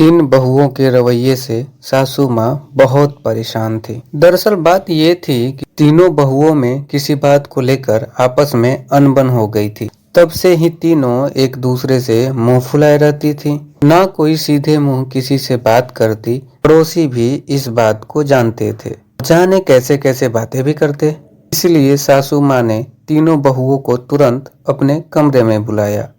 तीन बहुओं के रवैये से सासू माँ बहुत परेशान थी। दरअसल बात ये थी कि तीनों बहुओं में किसी बात को लेकर आपस में अनबन हो गई थी। तब से ही तीनों एक दूसरे से मुंह फुलाए रहती थी। ना कोई सीधे मुंह किसी से बात करती। पड़ोसी भी इस बात को जानते थे, जाने कैसे कैसे बातें भी करते। इसलिए सासू माँ ने तीनों बहुओं को तुरंत अपने कमरे में बुलाया।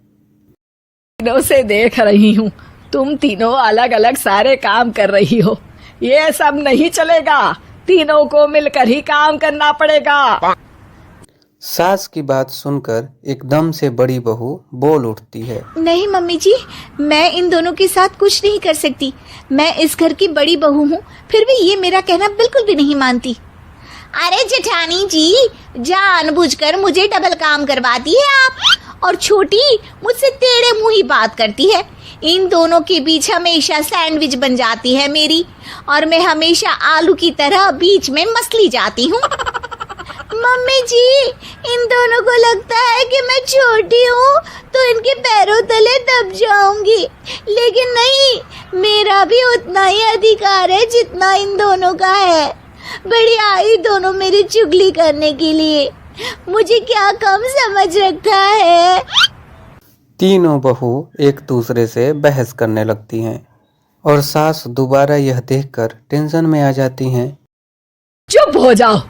दिनों से देख रही हूँ तुम तीनों अलग अलग सारे काम कर रही हो। ये सब नहीं चलेगा, तीनों को मिलकर ही काम करना पड़ेगा। सास की बात सुनकर एकदम से बड़ी बहू बोल उठती है। नहीं मम्मी जी, मैं इन दोनों के साथ कुछ नहीं कर सकती। मैं इस घर की बड़ी बहू हूँ, फिर भी ये मेरा कहना बिल्कुल भी नहीं मानती। अरे जेठानी जी, जानबूझकर मुझे डबल काम करवाती है आप, और छोटी मुझसे टेढ़े मुंह ही बात करती है। इन दोनों के बीच हमेशा सैंडविच बन जाती है मेरी, और मैं हमेशा आलू की तरह बीच में मसली जाती हूँ। मम्मी जी, इन दोनों को लगता है कि मैं छोटी हूँ तो इनके पैरों तले दब जाऊंगी, लेकिन नहीं, मेरा भी उतना ही अधिकार है जितना इन दोनों का है। बड़ी आई दोनों मेरी चुगली करने के लिए, मुझे क्या कम समझ रखा है। तीनों बहू एक दूसरे से बहस करने लगती हैं और सास दोबारा यह देखकर टेंशन में आ जाती हैं। चुप हो जाओ,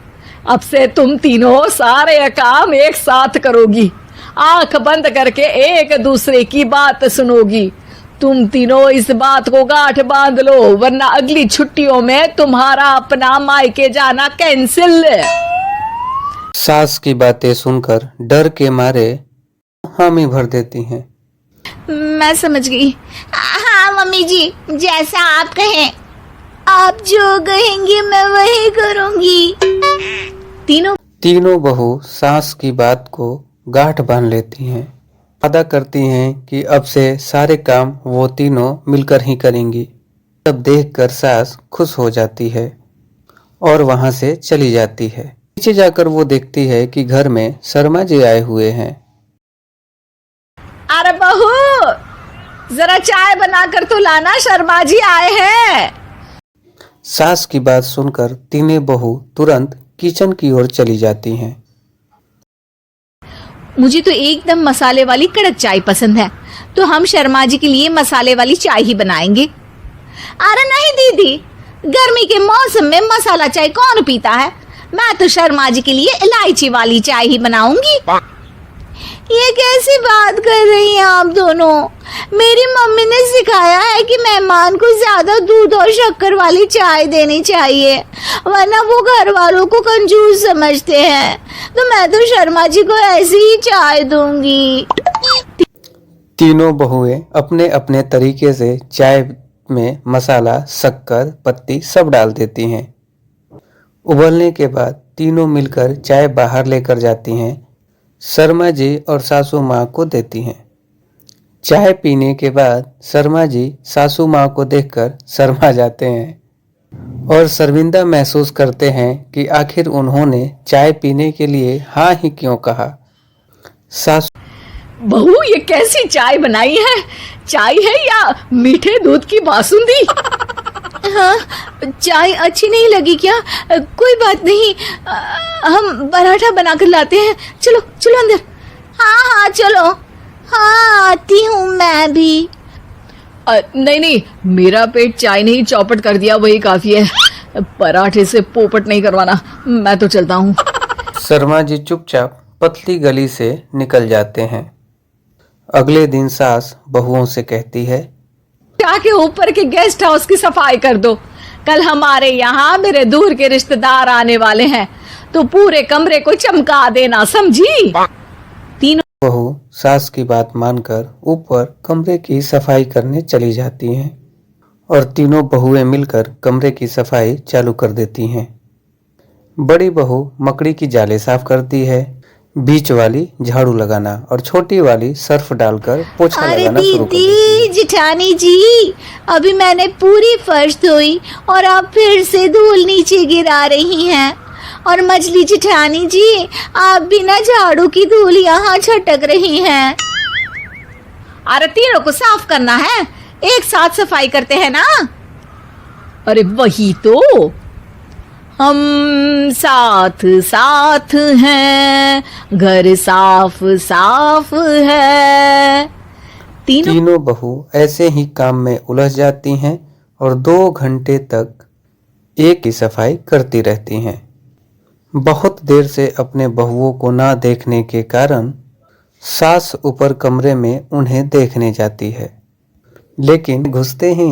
अब से तुम तीनों सारे काम एक साथ करोगी, आंख बंद करके एक दूसरे की बात सुनोगी। तुम तीनों इस बात को गांठ बांध लो, वरना अगली छुट्टियों में तुम्हारा अपना मायके जाना कैंसिल। सास की बातें सुनकर डर के मारे हामी भर देती हैं। मैं समझ गई। हाँ मम्मी जी, जैसा आप कहें, आप जो कहेंगी मैं वही करूंगी। तीनों बहू सास की बात को गांठ बांध लेती हैं। वादा करती हैं कि अब से सारे काम वो तीनों मिलकर ही करेंगी। तब देखकर सास खुश हो जाती है और वहां से चली जाती है। नीचे जाकर वो देखती है कि घर में शर्मा जी आए हुए हैं। अरे बहू, जरा चाय बनाकर तो लाना, शर्मा जी आए हैं। सास की बात सुनकर तीनों बहू तुरंत किचन की ओर चली जाती हैं। मुझे तो एकदम मसाले वाली कड़क चाय पसंद है, तो हम शर्मा जी के लिए मसाले वाली चाय ही बनाएंगे। अरे नहीं दीदी, गर्मी के मौसम में मसाला चाय कौन पीता है? मैं तो शर्मा जी के लिए इलायची वाली चाय ही बनाऊंगी। ये कैसी बात कर रही हैं आप दोनों? मेरी मम्मी ने सिखाया है कि मेहमान को ज्यादा दूध और शक्कर वाली चाय देनी चाहिए, वरना वो घर वालों को कंजूस समझते हैं। तो मैं तो शर्मा जी को ऐसी ही चाय दूंगी। तीनों बहुएं अपने अपने तरीके से चाय में मसाला, शक्कर, पत्ती सब डाल देती हैं। उबलने के बाद तीनों मिलकर चाय बाहर लेकर जाती हैं। शर्मा जी और सासू माँ को देती हैं। चाय पीने के बाद शर्मा जी सासू माँ को देखकर शर्मा जाते हैं और शर्मिंदा महसूस करते हैं कि आखिर उन्होंने चाय पीने के लिए हाँ ही क्यों कहा। सासू बहू, ये कैसी चाय बनाई है? चाय है या मीठे दूध की बासुंदी? हाँ, चाय अच्छी नहीं लगी क्या? कोई बात नहीं, हम पराठा बनाकर लाते हैं। चलो चलो अंदर। हाँ चलो। हाँ, आती हूँ मैं भी। नहीं नहीं, मेरा पेट चाय नहीं चौपट कर दिया वही काफी है। पराठे से पोपट नहीं करवाना, मैं तो चलता हूँ। शर्मा जी चुपचाप पतली गली से निकल जाते हैं। अगले दिन सास बहुओं से कहती है, के ऊपर के गेस्ट हाउस की सफाई कर दो। कल हमारे यहाँ मेरे दूर के रिश्तेदार आने वाले हैं, तो पूरे कमरे को चमका देना, समझी? तीनों बहू सास की बात मानकर ऊपर कमरे की सफाई करने चली जाती हैं और तीनों बहुएं मिलकर कमरे की सफाई चालू कर देती हैं। बड़ी बहू मकड़ी की जाले साफ करती है, बीच वाली झाड़ू लगाना और छोटी वाली सर्फ डालकर पोछा लगाना शुरू कर देती है। जेठानी जी, अभी मैंने पूरी फर्श धोई और आप फिर से धूल नीचे गिरा रही हैं। और मछली जेठानी जी, आप बिना झाड़ू की धूल यहाँ छटक रही हैं। अरे तीनों को साफ करना है, एक साथ सफाई करते हैं ना। अरे वही तो, हम साथ साथ हैं, घर साफ साफ है। तीनों बहू ऐसे ही काम में उलझ जाती हैं और 2 घंटे तक एक ही सफाई करती रहती हैं। बहुत देर से अपने बहुओं को ना देखने के कारण सास ऊपर कमरे में उन्हें देखने जाती है, लेकिन घुसते ही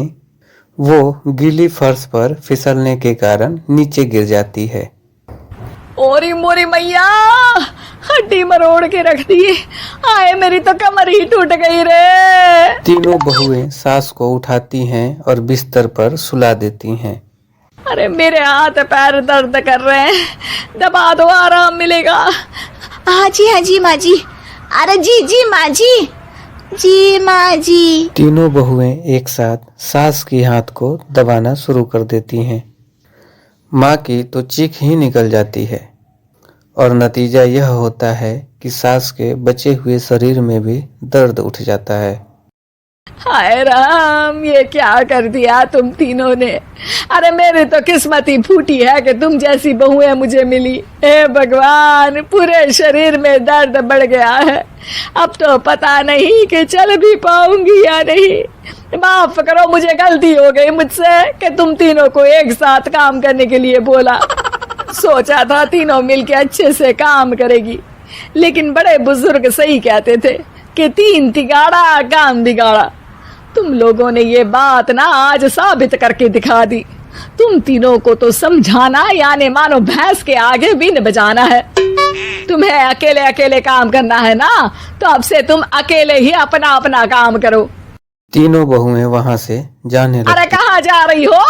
वो गीली फर्श पर फिसलने के कारण नीचे गिर जाती है। ओरी मोरी मैया, हड्डी मरोड़ के रख दी। आए मेरी तो कमर ही टूट गई रे। तीनों बहुएं सास को उठाती हैं और बिस्तर पर सुला देती हैं। अरे मेरे हाथ पैर दर्द कर रहे हैं, दबा दो, आराम मिलेगा। हाँ जी माँ जी। अरे जी माँ जी, जी माँ जी। तीनों बहुएं एक साथ सास की हाथ को दबाना शुरू कर देती हैं। माँ की तो चीख ही निकल जाती है और नतीजा यह होता है कि सास के बचे हुए शरीर में भी दर्द उठ जाता है। हाय राम, ये क्या कर दिया तुम तीनों ने। अरे मेरी तो किस्मत ही फूटी है कि तुम जैसी बहुएं मुझे मिली। हे भगवान, पूरे शरीर में दर्द बढ़ गया है। अब तो पता नहीं कि चल भी पाऊंगी या नहीं। माफ करो, मुझे गलती हो गई मुझसे कि तुम तीनों को एक साथ काम करने के लिए बोला। सोचा था तीनों मिलके अच्छे से काम करेगी, लेकिन बड़े बुजुर्ग सही कहते थे कि 3 तिगाड़ा काम बिगाड़ा। तुम लोगों ने ये बात ना आज साबित करके दिखा दी। तुम तीनों को तो समझाना यानी मानो भैंस के आगे बीन बजाना है। तुम्हें अकेले अकेले काम करना है ना, तो अब से तुम अकेले ही अपना अपना काम करो। तीनों बहुएं वहां से जाने अरे लगती। कहाँ जा रही हो?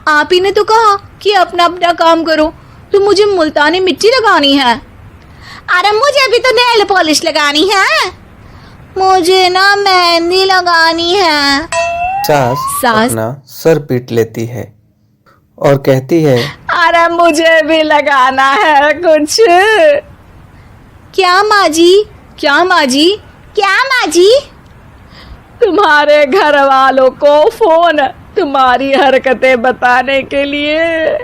आप ही ने तो कहा कि अपना अपना काम करो, तो मुझे मुल्तानी मिट्टी लगानी है। अरे मुझे भी तो नेल पॉलिश लगानी है। मुझे ना मेहंदी लगानी है। सास सास अपना सर पीट लेती है और कहती है, अरे मुझे भी लगाना है कुछ। क्या माँ जी? क्या माँ जी? क्या माँ जी? तुम्हारे घर वालों को फोन तुम्हारी हरकतें बताने के लिए।